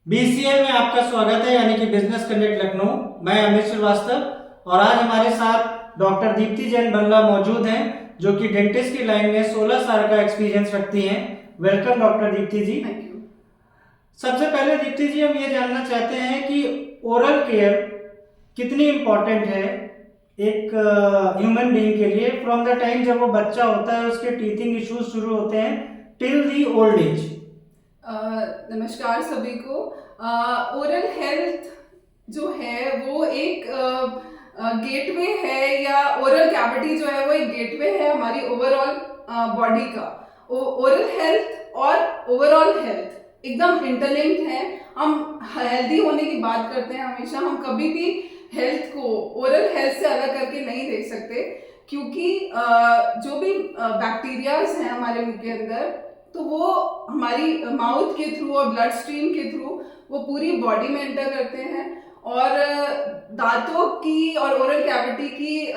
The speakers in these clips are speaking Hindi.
बीसीए में आपका स्वागत है, यानी कि बिजनेस कनेक्ट लखनऊ। मैं अमित श्रीवास्तव और आज हमारे साथ डॉक्टर दीप्ति जैन बंगला मौजूद हैं, जो कि डेंटिस्ट की लाइन में 16 साल का एक्सपीरियंस रखती हैं। Welcome doctor Deepti ji. Thank you. सबसे पहले दीप्ति जी, हम ये जानना चाहते हैं कि ओरल केयर कितनी इम्पोर्टेंट है एक ह्यूमन बीइंग के लिए, फ्रॉम द टाइम जब वो बच्चा होता है, उसके टीथिंग इश्यूज शुरू होते हैं टिल दी ओल्ड एज। नमस्कार सभी को। ओरल हेल्थ जो है वो एक गेटवे है, या ओरल कैविटी जो है वो एक गेटवे है हमारी ओवरऑल बॉडी का। ओरल हेल्थ और ओवरऑल हेल्थ एकदम इंटरलिंक्ड है। हम हेल्दी होने की बात करते हैं हमेशा, हम कभी भी हेल्थ को ओरल हेल्थ से अलग करके नहीं देख सकते, क्योंकि जो भी बैक्टीरियाज हैं हमारे मुंह के अंदर, तो वो हमारी माउथ के थ्रू और ब्लड स्ट्रीम के थ्रू वो पूरी बॉडी में एंटर करते हैं। और दांतों की और ओरल कैविटी की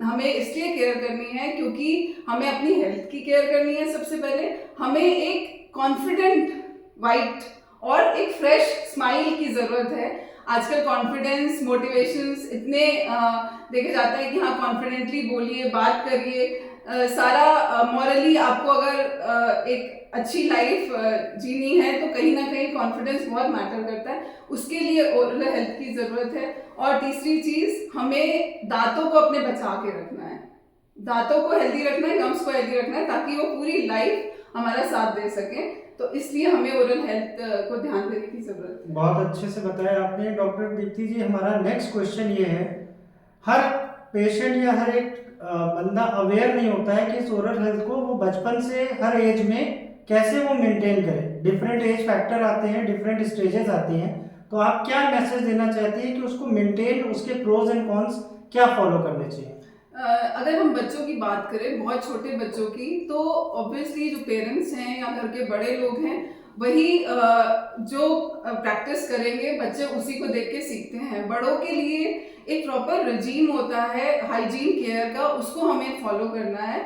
हमें इसलिए केयर करनी है क्योंकि हमें अपनी हेल्थ की केयर करनी है। सबसे पहले हमें एक कॉन्फिडेंट वाइट और एक फ्रेश स्माइल की ज़रूरत है। आजकल कॉन्फिडेंस मोटिवेशंस इतने देखे जाते हैं कि हाँ कॉन्फिडेंटली बोलिए, बात करिए, सारा मॉरली आपको अगर एक अच्छी लाइफ जीनी है तो कहीं ना कहीं कॉन्फिडेंस बहुत मैटर करता है। उसके लिए ओरल हेल्थ की ज़रूरत है। और तीसरी चीज़, हमें दांतों को अपने बचा के रखना है, दांतों को हेल्दी रखना है, गम्स को हेल्दी रखना है, ताकि वो पूरी लाइफ हमारा साथ दे सके। तो इसलिए हमें ओरल हेल्थ को ध्यान देने की ज़रूरत है। बहुत अच्छे से बताया आपने डॉक्टर दीप्ति जी। हमारा नेक्स्ट क्वेश्चन ये है, हर पेशेंट या हर एक बंदा अवेयर नहीं होता है कि इस ओरल हेल्थ को वो बचपन से हर एज में कैसे वो मेंटेन करे। डिफरेंट एज फैक्टर आते हैं, डिफरेंट स्टेजेस आती हैं, तो आप क्या मैसेज देना चाहती हैं कि उसको मेंटेन, उसके प्रोज एंड कॉन्स क्या फॉलो करने चाहिए? अगर हम बच्चों की बात करें, बहुत छोटे बच्चों की, तो ऑब्वियसली जो पेरेंट्स हैं या घर के बड़े लोग हैं वही जो प्रैक्टिस करेंगे, बच्चे उसी को देख के सीखते हैं। बड़ों के लिए एक प्रॉपर रजीम होता है हाइजीन केयर का, उसको हमें फॉलो करना है।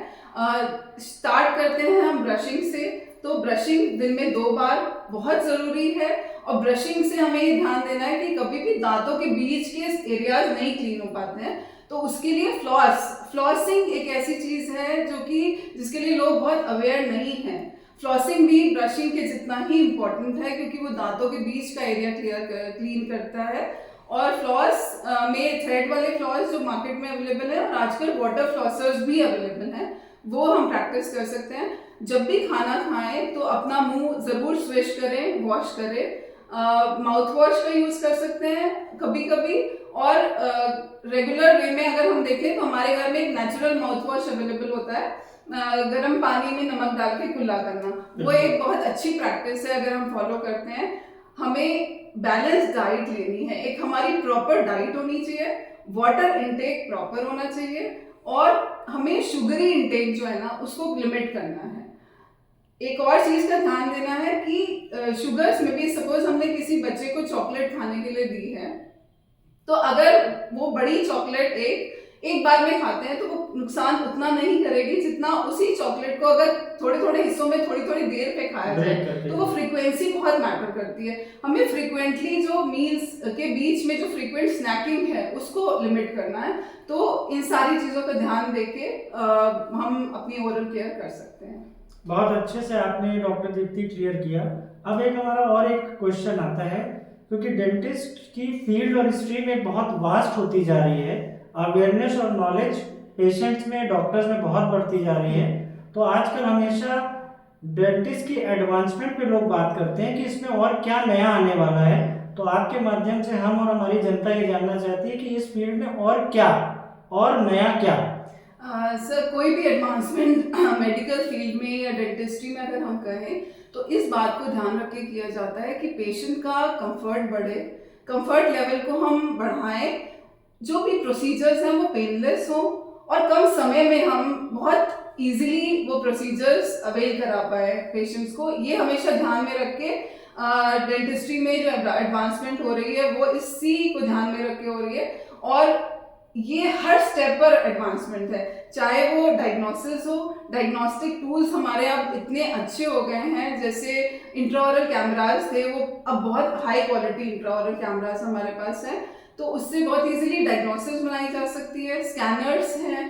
स्टार्ट करते हैं हम ब्रशिंग से, तो ब्रशिंग दिन में 2 बार बहुत ज़रूरी है। और ब्रशिंग से हमें ये ध्यान देना है कि कभी भी दांतों के बीच के एरियाज नहीं क्लीन हो पाते हैं, तो उसके लिए फ्लॉसिंग एक ऐसी चीज़ है जो कि जिसके लिए लोग बहुत अवेयर नहीं हैं। फ्लॉसिंग भी ब्रशिंग के जितना ही इम्पोर्टेंट है, क्योंकि वो दांतों के बीच का एरिया क्लीन करता है। और फ्लॉस में थ्रेड वाले फ्लॉस जो मार्केट में अवेलेबल है, और आजकल वाटर फ्लॉसर्स भी अवेलेबल हैं, वो हम प्रैक्टिस कर सकते हैं। जब भी खाना खाएं तो अपना मुंह ज़रूर स्विश करें, वॉश करें। माउथ वॉश का यूज़ कर सकते हैं कभी कभी। और रेगुलर वे में अगर हम देखें तो हमारे घर में एक नेचुरल माउथ वॉश अवेलेबल होता है, गर्म पानी में नमक डाल के कुल्ला करना, वो एक बहुत अच्छी प्रैक्टिस है। अगर हम फॉलो करते हैं, हमें बैलेंस डाइट लेनी है, एक हमारी प्रॉपर डाइट होनी चाहिए, वाटर इनटेक प्रॉपर होना चाहिए, और हमें शुगरी इनटेक जो है ना उसको लिमिट करना है। एक और चीज़ का ध्यान देना है कि शुगर्स में भी, सपोज हमने किसी बच्चे को चॉकलेट खाने के लिए दी है, तो अगर वो बड़ी चॉकलेट एक बार में खाते हैं तो वो नुकसान उतना नहीं करेगी जितना उसी चॉकलेट को अगर थोड़े थोड़े हिस्सों में थोड़ी थोड़ी देर पे खाया जाए। तो वो फ्रीक्वेंसी बहुत मैटर करती है। हमें फ्रीक्वेंटली जो मील्स के बीच में जो फ्रीक्वेंट स्नैकिंग है उसको लिमिट करना है। तो इन सारी चीज़ों का ध्यान देके हम अपनी ओरल केयर कर सकते हैं। बहुत अच्छे से आपने डॉक्टर दीप्ति क्लियर किया। अब एक हमारा और एक क्वेश्चन आता है, क्योंकि डेंटिस्ट की फील्ड और स्ट्रीम एक बहुत वास्ट होती जा रही है, अवेयरनेस और नॉलेज पेशेंट्स में, डॉक्टर्स में बहुत बढ़ती जा रही है, तो आजकल हमेशा डेंटिस्ट की एडवांसमेंट पे लोग बात करते हैं कि इसमें और क्या नया आने वाला है। तो आपके माध्यम से हम और हमारी जनता ये जानना चाहती है कि इस फील्ड में और क्या, और नया क्या? सर, कोई भी एडवांसमेंट मेडिकल फील्ड में या डेंटिस्ट्री में अगर हम कहें तो इस बात को ध्यान रख के किया जाता है कि पेशेंट का कंफर्ट बढ़े, कंफर्ट लेवल को हम बढ़ाएं, जो भी प्रोसीजर्स हैं वो पेनलेस हो, और कम समय में हम बहुत इजीली वो प्रोसीजर्स अवेल करा पाए पेशेंट्स को। ये हमेशा ध्यान में रख के डेंटिस्ट्री में जो एडवांसमेंट हो रही है वो इसी को ध्यान में रख के हो रही है। और ये हर स्टेप पर एडवांसमेंट है, चाहे वो डायग्नोसिस हो। डायग्नोस्टिक टूल्स हमारे अब इतने अच्छे हो गए हैं, जैसे इंट्राऑरल कैमरास थे, वो अब बहुत हाई क्वालिटी इंट्राऑरल कैमरास हमारे पास हैं, तो उससे बहुत इजीली डायग्नोसिस बनाई जा सकती है। स्कैनर्स हैं,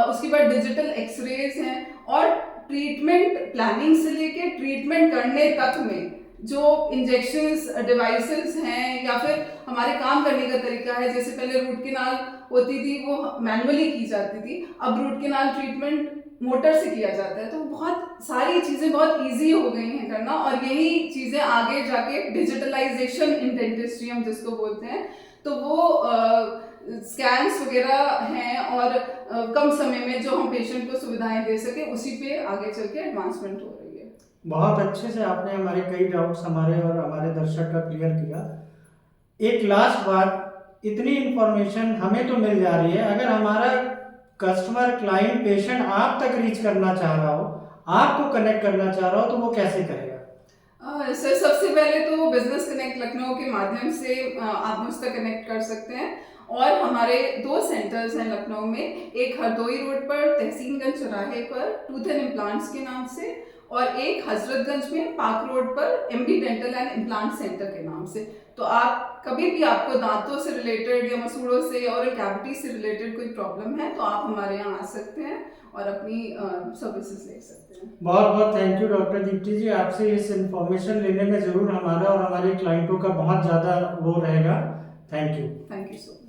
उसके बाद डिजिटल एक्सरेज हैं, और ट्रीटमेंट प्लानिंग से लेके ट्रीटमेंट करने तक में जो इंजेक्शंस डिवाइसेस हैं, या फिर हमारे काम करने का तरीका है, जैसे पहले रूट केनाल होती थी वो मैनुअली की जाती थी, अब रूट केनाल ट्रीटमेंट मोटर से किया जाता है। तो बहुत सारी चीज़ें बहुत इजी हो गई हैं करना, और यही चीज़ें आगे जाके डिजिटलाइजेशन इन डेंटिस्ट्री हम जिसको बोलते हैं, तो वो स्कैन्स वगैरह हैं, और कम समय में जो हम पेशेंट को सुविधाएं दे सके, उसी पे आगे चल के एडवांसमेंट हो रही है। बहुत अच्छे से आपने हमारे कई डाउट्स हमारे और हमारे दर्शक का क्लियर किया। एक लास्ट बात, इतनी इंफॉर्मेशन हमें तो मिल जा रही है, अगर हमारा कस्टमर, क्लाइंट, पेशेंट आप तक रीच करना चाह रहा हो, आपको कनेक्ट करना चाह रहा हो, तो वो कैसे करेगा? सर, सबसे पहले तो बिजनेस कनेक्ट लखनऊ के माध्यम से आप मुझ तक कनेक्ट कर सकते हैं, और हमारे 2 सेंटर्स हैं लखनऊ में, एक हरदोई रोड पर तहसीनगंज चौराहे पर टूथ एंड इम्प्लांट्स के नाम से, और एक हजरतगंज में पार्क रोड पर MB dental and implant centre के नाम से। तो आप कभी भी आपको दांतों से रिलेटेड या मसूड़ों से और कैविटी से रिलेटेड कोई प्रॉब्लम है, तो आप हमारे यहाँ आ सकते हैं और अपनी सर्विसेज ले सकते हैं। बहुत बहुत थैंक यू डॉक्टर दीप्ति जी, आपसे इस इंफॉर्मेशन लेने में ज़रूर हमारा और हमारे क्लाइंटों का बहुत ज़्यादा वो रहेगा। Thank you. Thank you so much.